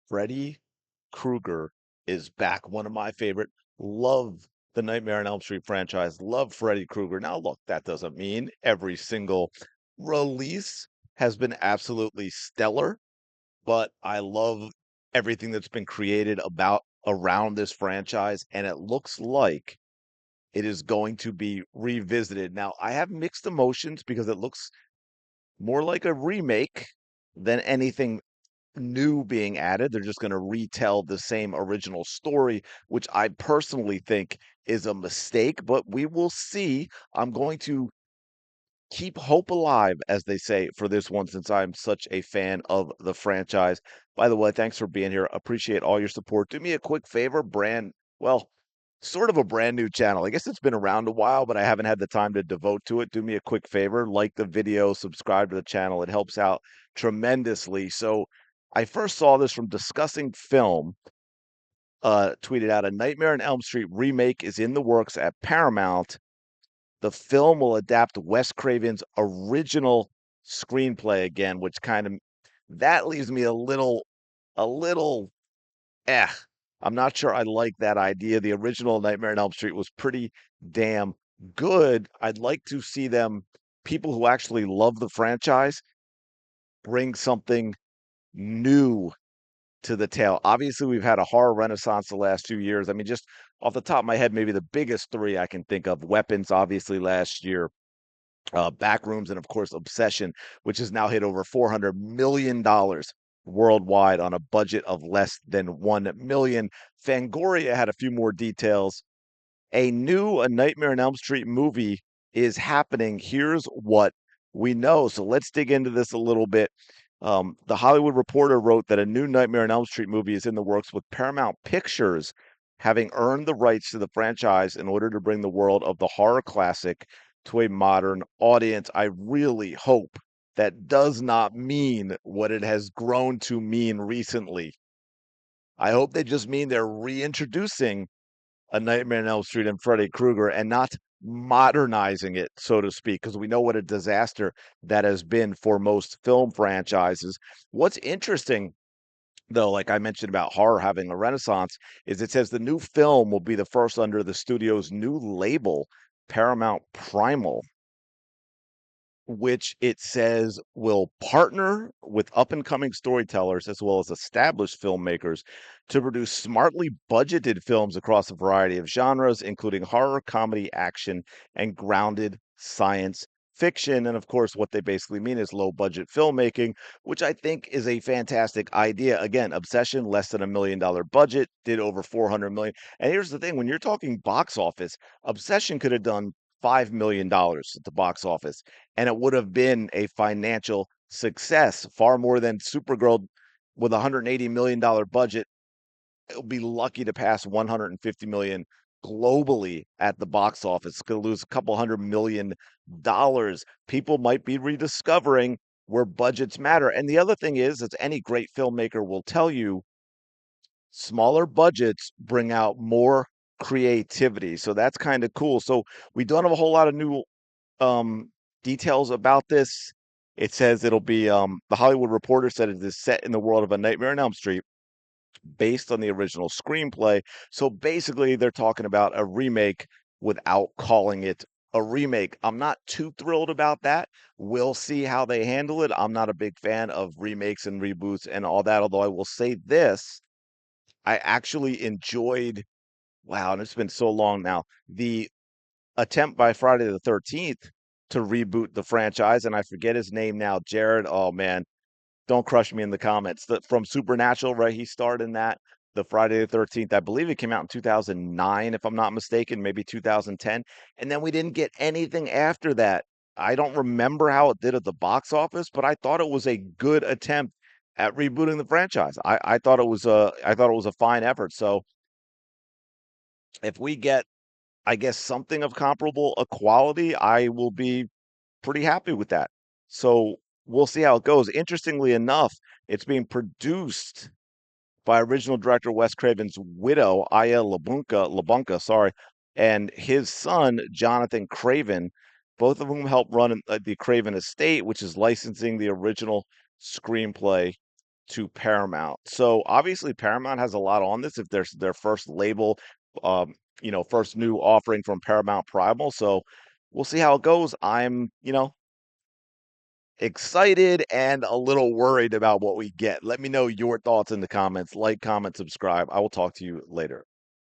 Freddy Krueger is back. One of my favorite. Love the Nightmare on Elm Street franchise. Love Freddy Krueger. Now, look, that doesn't mean every single release has been absolutely stellar, but I love everything that's been created about around this franchise, and it looks like it is going to be revisited. Now, I have mixed emotions because it looks more like a remake than anything new being added. They're just going to retell the same original story, which I personally think is a mistake, but we will see. I'm going to keep hope alive, as they say, for this one, since I'm such a fan of the franchise. By the way, thanks for being here. Appreciate all your support. Do me a quick favor, well, sort of a brand new channel. I guess it's been around a while, but I haven't had the time to devote to it. Do me a quick favor, like the video, subscribe to the channel. It helps out tremendously. So I first saw this from Discussing Film, tweeted out a Nightmare on Elm Street remake is in the works at Paramount. The film will adapt Wes Craven's original screenplay again, which kind of that leaves me a little eh. I'm not sure I like that idea. The original Nightmare on Elm Street was pretty damn good. I'd like to see people who actually love the franchise, bring something new to the tale. Obviously, we've had a horror renaissance the last 2 years. I mean, just off the top of my head, maybe the biggest three I can think of: Weapons, obviously last year, Backrooms, and of course Obsession, which has now hit over $400 million worldwide on a budget of less than 1 million. Fangoria had a few more details. A Nightmare on Elm Street movie is happening. Here's what we know. So let's dig into this a little bit. The Hollywood Reporter wrote that a new Nightmare on Elm Street movie is in the works, with Paramount Pictures having earned the rights to the franchise in order to bring the world of the horror classic to a modern audience. I really hope that does not mean what it has grown to mean recently. I hope they just mean they're reintroducing a Nightmare on Elm Street and Freddy Krueger and not modernizing it, so to speak, because we know what a disaster that has been for most film franchises. What's interesting, though, like I mentioned about horror having a renaissance, is it says the new film will be the first under the studio's new label, Paramount Primal, which it says will partner with up and coming storytellers as well as established filmmakers to produce smartly budgeted films across a variety of genres, including horror, comedy, action, and grounded science fiction. And of course, what they basically mean is low budget filmmaking, which I think is a fantastic idea. Again, Obsession, less than $1 million budget, did over 400 million. And here's the thing, when you're talking box office, Obsession could have done $5 million at the box office, and it would have been a financial success, far more than Supergirl with a $180 million budget. It'll be lucky to pass 150 million globally at the box office. It's going to lose a couple $100 million. People might be rediscovering where budgets matter. And the other thing is, as any great filmmaker will tell you, smaller budgets bring out more creativity. So that's kind of cool. So we don't have a whole lot of new um, details about this. It says it'll be the Hollywood Reporter said it is set in the world of A Nightmare on Elm Street, based on the original screenplay. So basically, they're talking about a remake without calling it a remake. I'm not too thrilled about that. We'll see how they handle it. I'm not a big fan of remakes and reboots and all that. Although I will say this, I actually enjoyed. Wow, and it's been so long now. The attempt by Friday the 13th to reboot the franchise, and I forget his name now. Jared, oh man, don't crush me in the comments. From Supernatural, right? He starred in that. The Friday the 13th, I believe it came out in 2009, if I'm not mistaken, maybe 2010. And then we didn't get anything after that. I don't remember how it did at the box office, but I thought it was a good attempt at rebooting the franchise. I thought it was a fine effort. So if we get, I guess, something of comparable equality, I will be pretty happy with that. So we'll see how it goes. Interestingly enough, it's being produced by original director Wes Craven's widow, Aya LaBunca, sorry, and his son, Jonathan Craven, both of whom helped run the Craven estate, which is licensing the original screenplay to Paramount. So obviously Paramount has a lot on this if there's their first label, um, first new offering from Paramount Primal. So we'll see how it goes. I'm, excited and a little worried about what we get. Let me know your thoughts in the comments. Like, comment, subscribe. I will talk to you later.